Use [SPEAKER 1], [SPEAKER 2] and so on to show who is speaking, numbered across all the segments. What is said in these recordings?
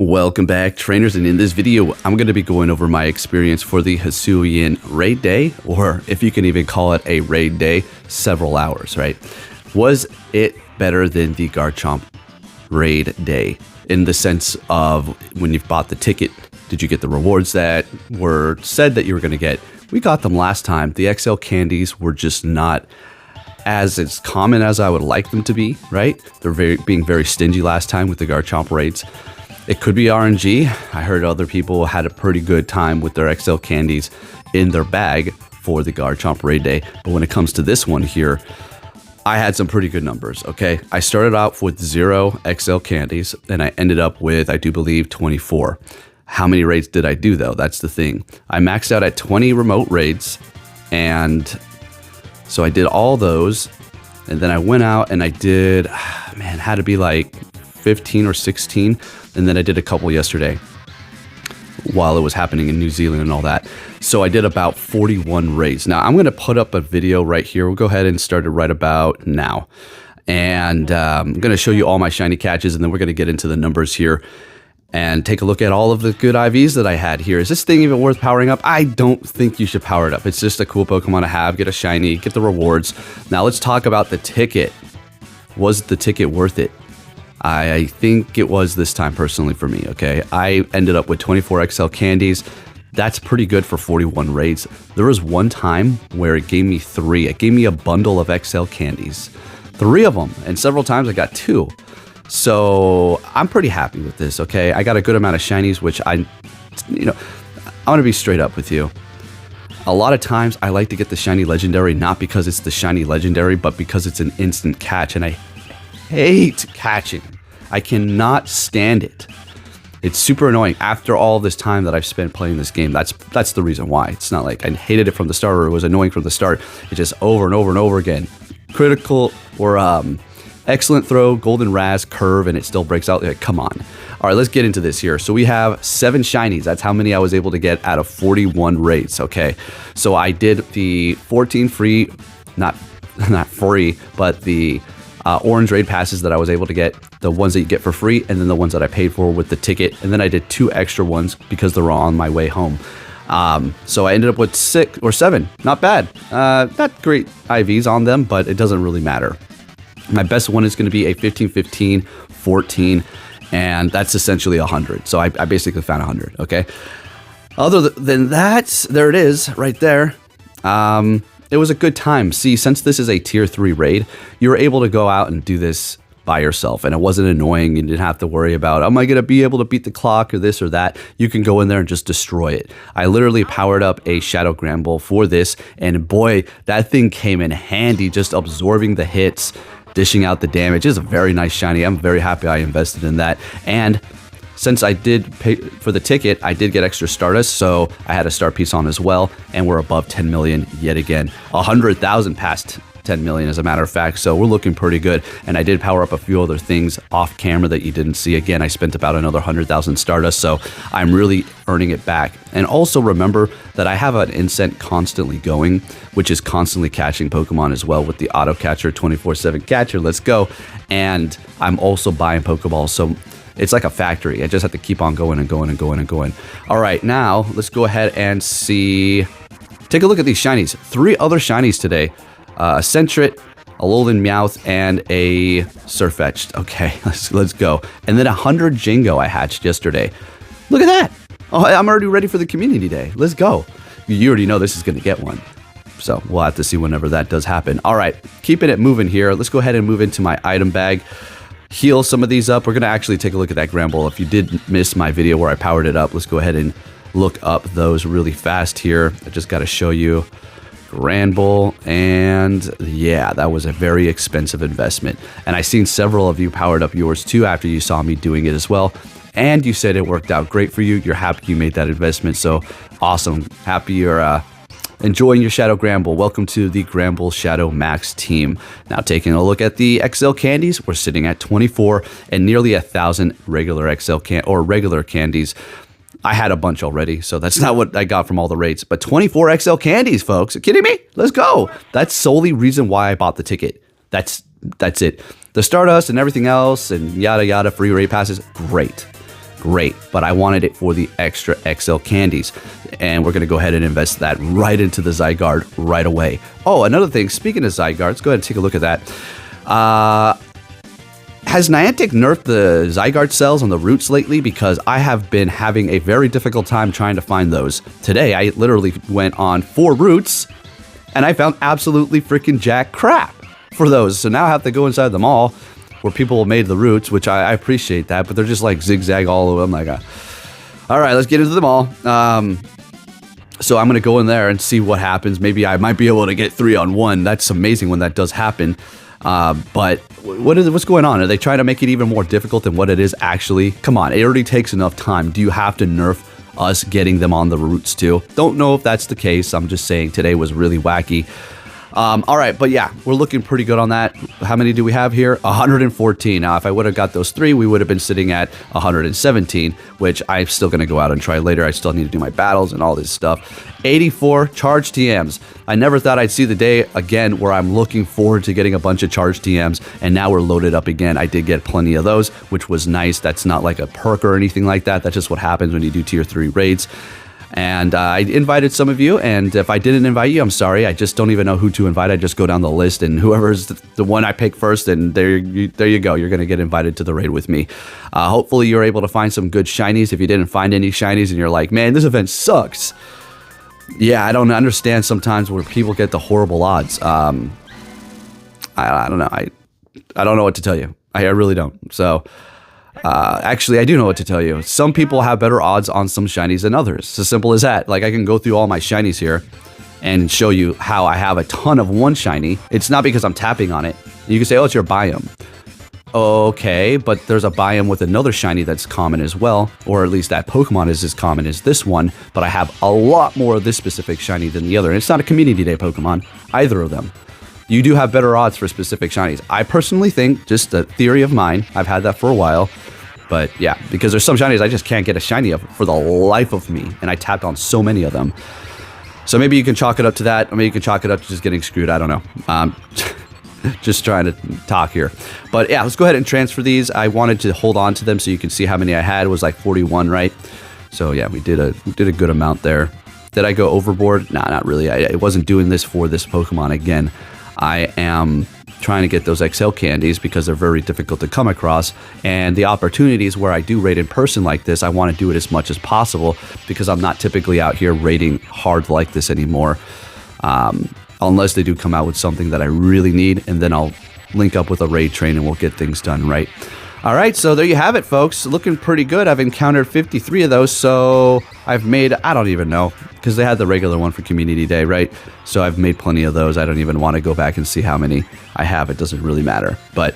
[SPEAKER 1] Welcome back, trainers, and in this video I'm going to be going over my experience for the Hisuian raid day, or if you can even call it a raid day, several hours, right? Was it better than the Garchomp raid day in the sense of when you've bought the ticket, did you get the rewards that were said that you were going to get? We got them last time. The XL candies were just not as common as I would like them to be, right? They're being very stingy last time with the Garchomp raids. It could be RNG. I heard other people had a pretty good time with their XL candies in their bag for the Garchomp raid day. But when it comes to this one here, I had some pretty good numbers, okay? I started out with 0 XL candies, and I ended up with, I do believe, 24. How many raids did I do, though? That's the thing. I maxed out at 20 remote raids, and so I did all those, and then I went out and I did, had to be like 15 or 16, and then I did a couple yesterday while it was happening in New Zealand and all that. So I did about 41 raids. Now I'm going to put up a video right here. We'll go ahead and start it right about now. And I'm going to show you all my shiny catches, and then we're going to get into the numbers here and take a look at all of the good IVs that I had here. Is this thing even worth powering up? I don't think you should power it up. It's just a cool Pokemon to have, get a shiny, get the rewards. Now let's talk about the ticket. Was the ticket worth it? I think it was this time personally for me, okay? I ended up with 24 XL candies. That's pretty good for 41 raids. There was one time where it gave me 3. It gave me a bundle of XL candies. 3 of them, and several times I got 2. So I'm pretty happy with this, okay? I got a good amount of shinies, which I want to be straight up with you. A lot of times I like to get the shiny legendary, not because it's the shiny legendary, but because it's an instant catch, and I hate catching. I cannot stand it. It's super annoying after all this time that I've spent playing this game. That's the reason why. It's not like I hated it from the start or it was annoying from the start. It's just over and over and over again. Critical or excellent throw, golden Raz, curve, and it still breaks out. Like, come on. All right, let's get into this here. So we have 7 shinies. That's how many I was able to get out of 41 raids, okay? So I did the 14 free, not free, but the orange raid passes that I was able to get, the ones that you get for free, and then the ones that I paid for with the ticket, and then I did 2 extra ones because they were on my way home. So I ended up with 6 or 7, not bad. Not great IVs on them, but it doesn't really matter. My best one is going to be a 15, 15, 14, and that's essentially 100. So I basically found 100, okay? Other than that, there it is right there. It was a good time. See, since this is a tier 3 raid, you were able to go out and do this by yourself, and it wasn't annoying. You didn't have to worry about, am I going to be able to beat the clock or this or that? You can go in there and just destroy it. I literally powered up a Shadow Gramble for this, and boy, that thing came in handy, just absorbing the hits, dishing out the damage. It's a very nice shiny. I'm very happy I invested in that. And since I did pay for the ticket, I did get extra Stardust, so I had a star piece on as well, and we're above 10 million yet again. 100,000 past 10 million, as a matter of fact, so we're looking pretty good. And I did power up a few other things off camera that you didn't see. Again, I spent about another 100,000 Stardust, so I'm really earning it back. And also remember that I have an Incent constantly going, which is constantly catching Pokemon as well with the Auto Catcher, 24/7 catcher. Let's go. And I'm also buying Pokeballs, so it's like a factory. I just have to keep on going and going and going and going. All right, now let's go ahead and see. Take a look at these shinies. 3 other shinies today. A Sentret, a Alolan Meowth, and a Surfetched. Okay, let's go. And then 100 Jingo I hatched yesterday. Look at that. Oh, I'm already ready for the community day. Let's go. You already know this is going to get one. So we'll have to see whenever that does happen. All right, keeping it moving here. Let's go ahead and move into my item bag. Heal some of these up. We're going to actually take a look at that Gramble. If you did miss my video where I powered it up, let's go ahead and look up those really fast here. I just got to show you Gramble, and yeah, that was a very expensive investment. And I seen several of you powered up yours too after you saw me doing it as well. And you said it worked out great for you. You're happy you made that investment. So awesome. Happy you're enjoying your Shadow Gramble. Welcome to the Gramble Shadow Max team. Now taking a look at the XL candies, we're sitting at 24 and nearly 1,000 regular regular candies. I had a bunch already, so that's not what I got from all the rates. But 24 XL candies, folks. Are you kidding me? Let's go. That's solely reason why I bought the ticket. That's it. The Stardust and everything else and yada yada free raid passes, great. great, but I wanted it for the extra XL candies. And we're going to go ahead and invest that right into the Zygarde right away. Oh, another thing, speaking of Zygarde, let's go ahead and take a look at that. Has Niantic nerfed the Zygarde cells on the roots lately? Because I have been having a very difficult time trying to find those. Today, I literally went on 4 routes, and I found absolutely freaking jack crap for those. So now I have to go inside the mall where people made the roots, which I appreciate that, but they're just like zigzag all over. I'm like, all right, let's get into the mall. So I'm going to go in there and see what happens. Maybe I might be able to get 3 on 1. That's amazing when that does happen. But what's going on? Are they trying to make it even more difficult than what it is actually? Come on, it already takes enough time. Do you have to nerf us getting them on the routes too? Don't know if that's the case. I'm just saying today was really wacky. All right, but yeah, we're looking pretty good on that. How many do we have here? 114. Now, if I would have got those 3, we would have been sitting at 117, which I'm still going to go out and try later. I still need to do my battles and all this stuff. 84 charge TMs. I never thought I'd see the day again where I'm looking forward to getting a bunch of charge TMs, and now we're loaded up again. I did get plenty of those, which was nice. That's not like a perk or anything like that. That's just what happens when you do tier 3 raids. And I invited some of you, and if I didn't invite you, I'm sorry. I just don't even know who to invite. I just go down the list, and whoever's the one I pick first, and there you go. You're going to get invited to the raid with me. Hopefully, you're able to find some good shinies. If you didn't find any shinies and you're like, man, this event sucks. Yeah, I don't understand sometimes where people get the horrible odds. I don't know. I don't know what to tell you. I really don't. So... actually, I do know what to tell you. Some people have better odds on some shinies than others. It's as simple as that. Like, I can go through all my shinies here and show you how I have a ton of one shiny. It's not because I'm tapping on it. You can say, oh, it's your biome. Okay, but there's a biome with another shiny that's common as well, or at least that Pokemon is as common as this one, but I have a lot more of this specific shiny than the other. And it's not a community day Pokemon, either of them. You do have better odds for specific shinies. I personally think, just a theory of mine, I've had that for a while, but yeah, because there's some shinies I just can't get a shiny of for the life of me, and I tapped on so many of them. So maybe you can chalk it up to that, or maybe you can chalk it up to just getting screwed, I don't know. Just trying to talk here. But yeah, let's go ahead and transfer these. I wanted to hold on to them so you can see how many I had. It was like 41, right? So yeah, we did a good amount there. Did I go overboard? Nah, not really. I wasn't doing this for this Pokemon again. I am trying to get those XL candies because they're very difficult to come across, and the opportunities where I do raid in person like this, I want to do it as much as possible because I'm not typically out here raiding hard like this anymore, unless they do come out with something that I really need, and then I'll link up with a raid train and we'll get things done right. All right, so there you have it, folks. Looking pretty good. I've encountered 53 of those, so I've made, I don't even know, because they had the regular one for Community Day, right? So I've made plenty of those. I don't even want to go back and see how many I have. It doesn't really matter. But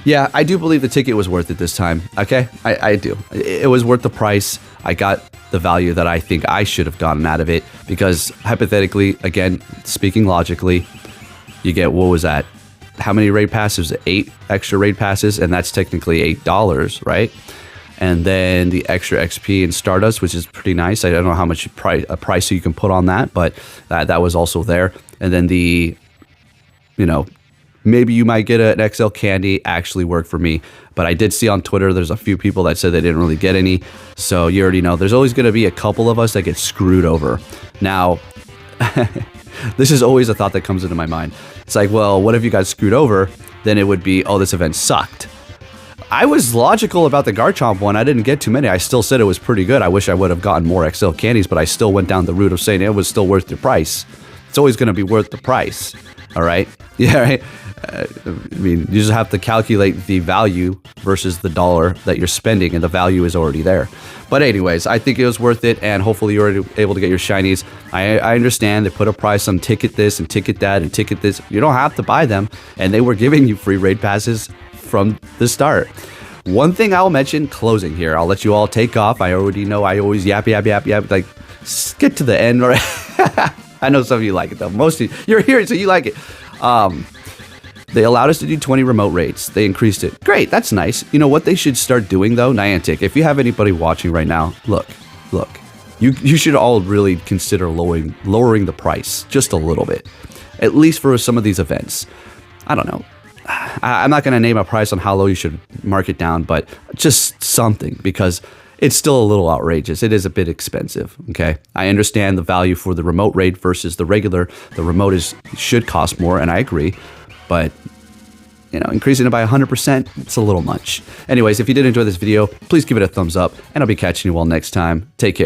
[SPEAKER 1] yeah, I do believe the ticket was worth it this time, okay? I do. It was worth the price. I got the value that I think I should have gotten out of it, because hypothetically, again, speaking logically, you get, what was that? How many raid passes? 8 extra raid passes, and that's technically $8, right? And then the extra XP and Stardust, which is pretty nice. I don't know how much price you can put on that, but that was also there. And then the, maybe you might get an XL candy actually worked for me. But I did see on Twitter, there's a few people that said they didn't really get any. So you already know, there's always going to be a couple of us that get screwed over. Now, this is always a thought that comes into my mind. It's like, well, what if you got screwed over? Then it would be, oh, this event sucked. I was logical about the Garchomp one. I didn't get too many. I still said it was pretty good. I wish I would have gotten more XL candies, but I still went down the route of saying it was still worth the price. It's always going to be worth the price. All right? Yeah, right? You just have to calculate the value versus the dollar that you're spending, and the value is already there. But anyways, I think it was worth it, and hopefully you were able to get your shinies. I understand they put a price on ticket this and ticket that and ticket this. You don't have to buy them, and they were giving you free raid passes from the start. One thing I'll mention, closing here, I'll let you all take off. I already know I always yap, like, get to the end, right? I know some of you like it, though. Most of you, you're here, so you like it. They allowed us to do 20 remote raids. They increased it. Great, that's nice. You know what they should start doing, though? Niantic, if you have anybody watching right now, look. You should all really consider lowering the price just a little bit, at least for some of these events. I don't know. I'm not going to name a price on how low you should mark it down, but just something, because it's still a little outrageous. It is a bit expensive, okay? I understand the value for the remote raid versus the regular. The remote should cost more, and I agree, but increasing it by 100%, it's a little much. Anyways, if you did enjoy this video, please give it a thumbs up, and I'll be catching you all next time. Take care.